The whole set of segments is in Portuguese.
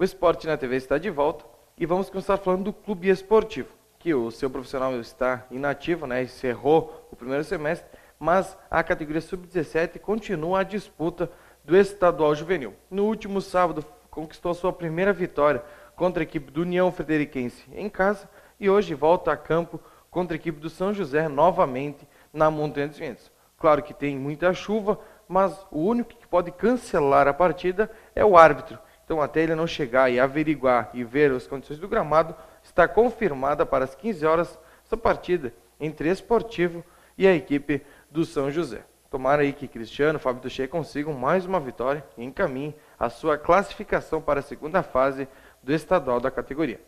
O Esporte na TV está de volta e vamos começar falando do Clube Esportivo, que o seu profissional está inativo, né? Encerrou o primeiro semestre, mas a categoria Sub-17 continua a disputa do estadual juvenil. No último sábado, conquistou a sua primeira vitória contra a equipe do União Frederiquense em casa e hoje volta a campo contra a equipe do São José novamente na Montanha dos Ventos. Claro que tem muita chuva, mas o único que pode cancelar a partida é o árbitro. Então, até ele não chegar e averiguar e ver as condições do gramado, está confirmada para as 15 horas essa partida entre Esportivo e a equipe do São José. Tomara aí que Cristiano, Fábio Tuchê consigam mais uma vitória e encaminhem a sua classificação para a segunda fase do estadual da categoria.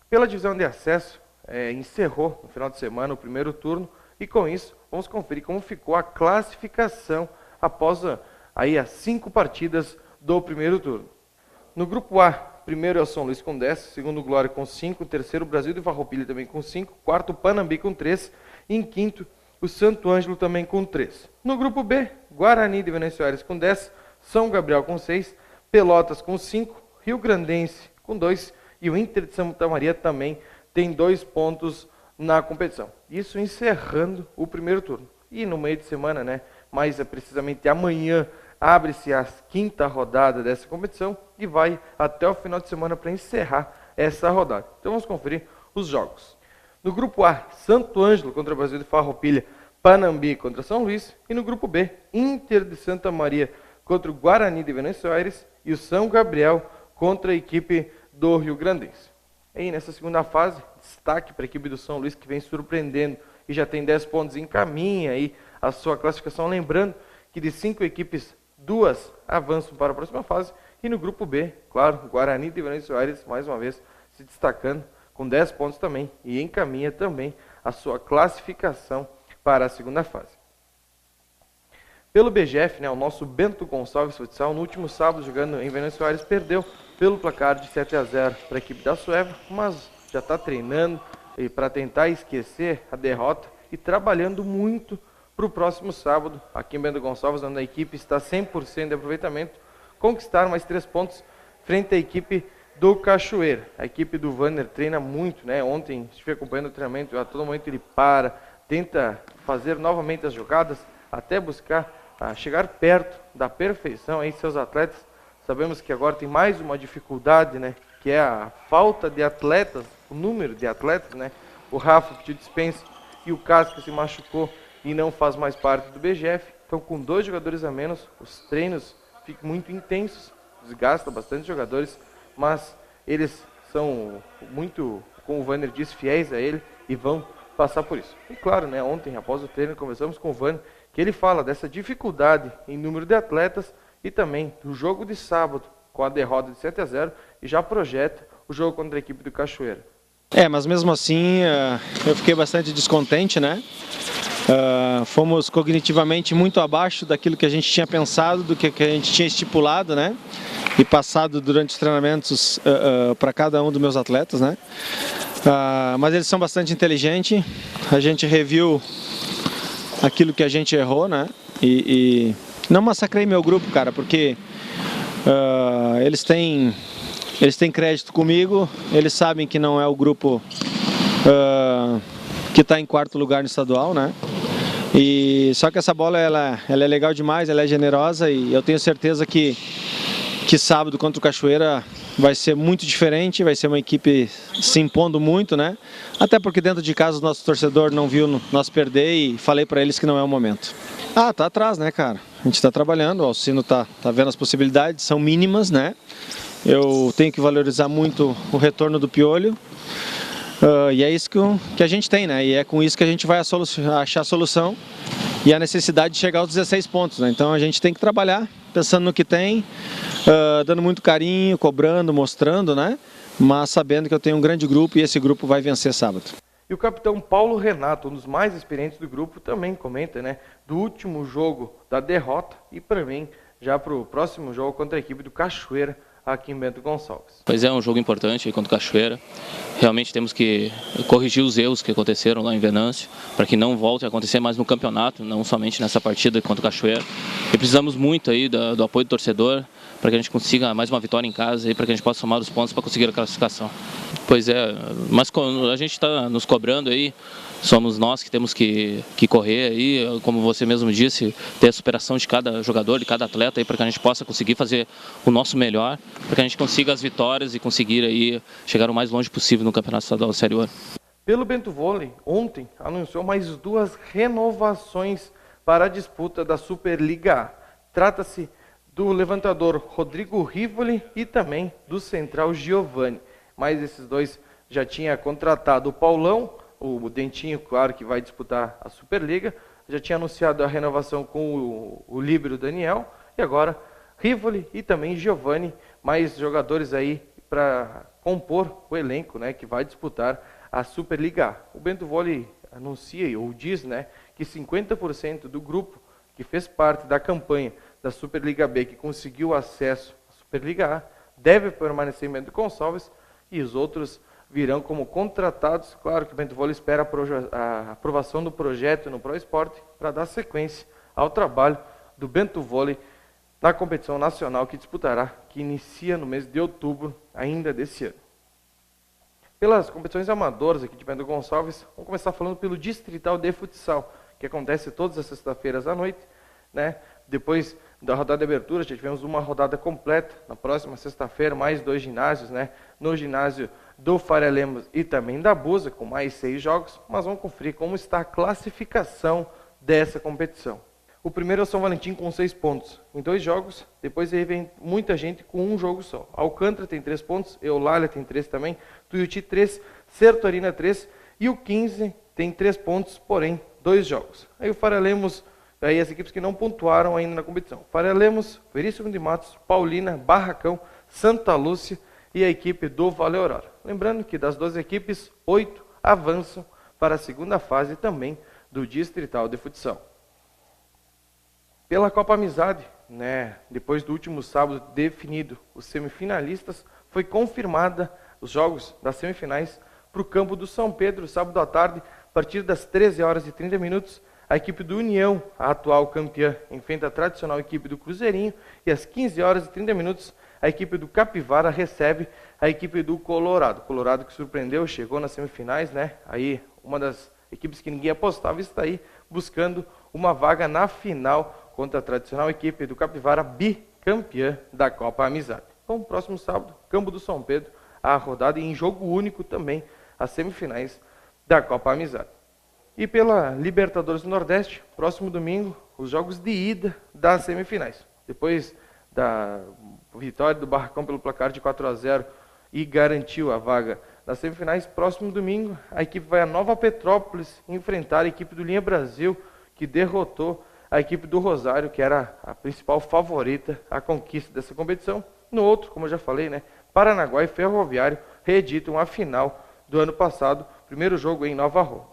Pela divisão de acesso, encerrou no final de semana o primeiro turno e com isso vamos conferir como ficou a classificação após as 5 partidas do primeiro turno. No grupo A, primeiro é o São Luís com 10, segundo Glória com 5, terceiro Brasil de Farroupilha também com 5, quarto Panambi com 3 e em quinto o Santo Ângelo também com 3. No grupo B, Guarani de Venâncio Aires com 10, São Gabriel com 6, Pelotas com 5, Rio Grandense com 2 e o Inter de Santa Maria também tem 2 pontos na competição. Isso encerrando o primeiro turno. E no meio de semana, né, mais precisamente amanhã, abre-se a 5ª rodada dessa competição e vai até o final de semana para encerrar essa rodada. Então vamos conferir os jogos. No grupo A, Santo Ângelo contra o Brasil de Farroupilha, Panambi contra São Luís. E no grupo B, Inter de Santa Maria contra o Guarani de Venâncio Aires e o São Gabriel contra a equipe do Rio Grandense. E nessa segunda fase, destaque para a equipe do São Luís que vem surpreendendo e já tem 10 pontos, encaminha aí a sua classificação. Lembrando que de 5 equipes, 2 avançam para a próxima fase. E no grupo B, claro, Guarani de Venâncio Aires mais uma vez se destacando com 10 pontos também e encaminha também a sua classificação para a segunda fase. Pelo BGF, né, o nosso Bento Gonçalves Futsal, no último sábado, jogando em Venâncio Aires, perdeu pelo placar de 7-0 para a equipe da Sueva, mas já está treinando para tentar esquecer a derrota e trabalhando muito para o próximo sábado, aqui em Bento Gonçalves, onde a equipe está 100% de aproveitamento, conquistar mais 3 pontos frente à equipe do Cachoeira. A equipe do Vanner treina muito, né? Ontem estive acompanhando o treinamento, a todo momento ele para, tenta fazer novamente as jogadas, até buscar chegar perto da perfeição aí seus atletas. Sabemos que agora tem mais uma dificuldade, né? Que é a falta de atletas, o número de atletas, né? O Rafa pediu dispensa e o Casca se machucou e não faz mais parte do BGF. Então, com 2 jogadores a menos, os treinos ficam muito intensos, desgasta bastante jogadores, mas eles são muito, como o Vanner disse, fiéis a ele e vão passar por isso. E claro, né, ontem, após o treino, conversamos com o Vanner, que ele fala dessa dificuldade em número de atletas e também do jogo de sábado, com a derrota de 7-0, e já projeta o jogo contra a equipe do Cachoeira. Mas mesmo assim, eu fiquei bastante descontente, né? Fomos cognitivamente muito abaixo daquilo que a gente tinha pensado, do que a gente tinha estipulado, né? E passado durante os treinamentos para cada um dos meus atletas, né? Mas eles são bastante inteligentes, a gente reviu aquilo que a gente errou, né? E não massacrei meu grupo, cara, porque eles têm crédito comigo, eles sabem que não é o grupo que está em 4º lugar no estadual, né? E só que essa bola ela é legal demais, ela é generosa e eu tenho certeza que sábado contra o Cachoeira vai ser muito diferente, vai ser uma equipe se impondo muito, né? Até porque dentro de casa o nosso torcedor não viu nós perder e falei para eles que não é o momento. Tá atrás, né, cara? A gente está trabalhando, o Alcino tá vendo as possibilidades, são mínimas, né? Eu tenho que valorizar muito o retorno do Piolho. E é isso que a gente tem, né? E é com isso que a gente vai achar a solução e a necessidade de chegar aos 16 pontos, né? Então a gente tem que trabalhar pensando no que tem, dando muito carinho, cobrando, mostrando, né? Mas sabendo que eu tenho um grande grupo e esse grupo vai vencer sábado. E o capitão Paulo Renato, um dos mais experientes do grupo, também comenta, né? Do último jogo da derrota e para mim já para o próximo jogo contra a equipe do Cachoeira, aqui em Bento Gonçalves. Pois é, um jogo importante aí contra o Cachoeira. Realmente temos que corrigir os erros que aconteceram lá em Venâncio, para que não volte a acontecer mais no campeonato, não somente nessa partida contra o Cachoeira. E precisamos muito aí do apoio do torcedor, para que a gente consiga mais uma vitória em casa e para que a gente possa somar os pontos para conseguir a classificação. Pois é, mas quando a gente está nos cobrando aí, somos nós que temos que correr aí, como você mesmo disse, ter a superação de cada jogador, de cada atleta aí, para que a gente possa conseguir fazer o nosso melhor, para que a gente consiga as vitórias e conseguir aí chegar o mais longe possível no Campeonato Estadual Série A. Pelo Bento Vôlei, ontem anunciou mais 2 renovações para a disputa da Superliga A. Trata-se do levantador Rodrigo Rivoli e também do central Giovani. Mas esses dois já tinha contratado o Paulão, o Dentinho, claro, que vai disputar a Superliga, já tinha anunciado a renovação com o líbero Daniel, e agora Rivoli e também Giovani, mais jogadores aí para compor o elenco, né, que vai disputar a Superliga A. O Bento Vôlei anuncia ou diz, né, que 50% do grupo que fez parte da campanha da Superliga B, que conseguiu acesso à Superliga A, deve permanecer em Bento Gonçalves e os outros virão como contratados. Claro que o Bento Vôlei espera a aprovação do projeto no Pro Esporte para dar sequência ao trabalho do Bento Vôlei na competição nacional que disputará, que inicia no mês de outubro ainda desse ano. Pelas competições amadoras aqui de Bento Gonçalves, vamos começar falando pelo Distrital de Futsal, que acontece todas as sextas-feiras à noite, né? Depois da rodada de abertura, já tivemos uma rodada completa. Na próxima sexta-feira, mais 2 ginásios, né? No ginásio do Faria Lemos e também da Busa, com mais 6 jogos. Mas vamos conferir como está a classificação dessa competição. O primeiro é o São Valentim com 6 pontos em 2 jogos. Depois aí vem muita gente com 1 jogo só. Alcântara tem 3 pontos, Eulália tem 3 também, Tuiuti 3, Sertorina 3 e o 15 tem 3 pontos, porém 2 jogos. Aí o Faria Lemos, aí as equipes que não pontuaram ainda na competição. Faria Lemos, Veríssimo de Matos, Paulina, Barracão, Santa Lúcia e a equipe do Vale Aurora. Lembrando que das 12 equipes, 8 avançam para a segunda fase também do Distrital de Futsal. Pela Copa Amizade, né, depois do último sábado definido os semifinalistas, foi confirmada os jogos das semifinais para o campo do São Pedro, sábado à tarde, a partir das 13h30, a equipe do União, a atual campeã, enfrenta a tradicional equipe do Cruzeirinho, e às 15h30, a equipe do Capivara recebe a equipe do Colorado. Colorado que surpreendeu, chegou nas semifinais, né? Aí uma das equipes que ninguém apostava está aí buscando uma vaga na final contra a tradicional equipe do Capivara, bicampeã da Copa Amizade. Então, próximo sábado, campo do São Pedro, a rodada e em jogo único também as semifinais da Copa Amizade. E pela Libertadores do Nordeste, próximo domingo, os jogos de ida das semifinais. Depois da vitória do Barracão pelo placar de 4-0 e garantiu a vaga nas semifinais, próximo domingo a equipe vai a Nova Petrópolis enfrentar a equipe do Linha Brasil, que derrotou a equipe do Rosário, que era a principal favorita à conquista dessa competição. No outro, como eu já falei, né, Paranaguá e Ferroviário reeditam a final do ano passado, primeiro jogo em Nova Roma.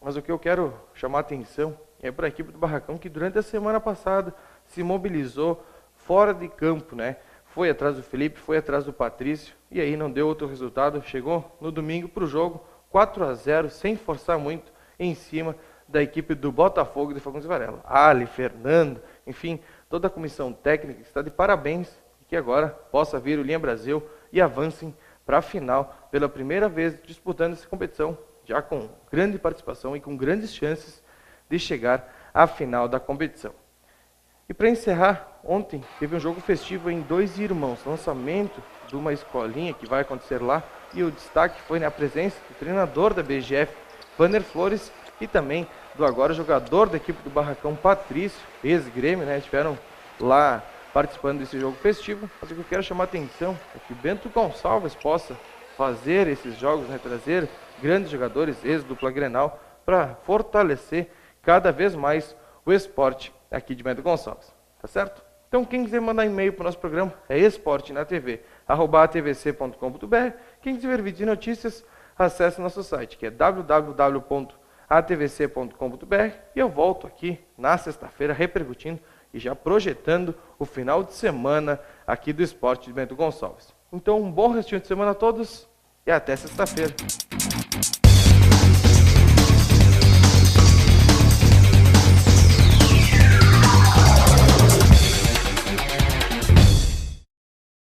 Mas o que eu quero chamar a atenção é para a equipe do Barracão, que durante a semana passada se mobilizou fora de campo, né? Foi atrás do Felipe, foi atrás do Patrício, e aí não deu outro resultado. Chegou no domingo para o jogo, 4-0, sem forçar muito, em cima da equipe do Botafogo de Fagundes Varela. Ali, Fernando, enfim, toda a comissão técnica está de parabéns, e que agora possa vir o Linha Brasil e avancem para a final, pela primeira vez disputando essa competição, já com grande participação e com grandes chances de chegar à final da competição. E para encerrar, ontem teve um jogo festivo em Dois Irmãos, lançamento de uma escolinha que vai acontecer lá, e o destaque foi na presença do treinador da BGF, Vanner Flores, e também do agora jogador da equipe do Barracão, Patrício, ex-Grêmio, né? Estiveram lá participando desse jogo festivo. Mas o que eu quero chamar a atenção é que Bento Gonçalves possa fazer esses jogos, né? Trazer grandes jogadores, ex-dupla Grenal, para fortalecer cada vez mais o esporte aqui de Bento Gonçalves, tá certo? Então, quem quiser mandar e-mail para o nosso programa é esportenatv@atvc.com.br. Quem quiser ver vídeo e notícias, acesse nosso site, que é www.atvc.com.br, e eu volto aqui na sexta-feira repercutindo e já projetando o final de semana aqui do esporte de Bento Gonçalves. Então, um bom restinho de semana a todos e até sexta-feira.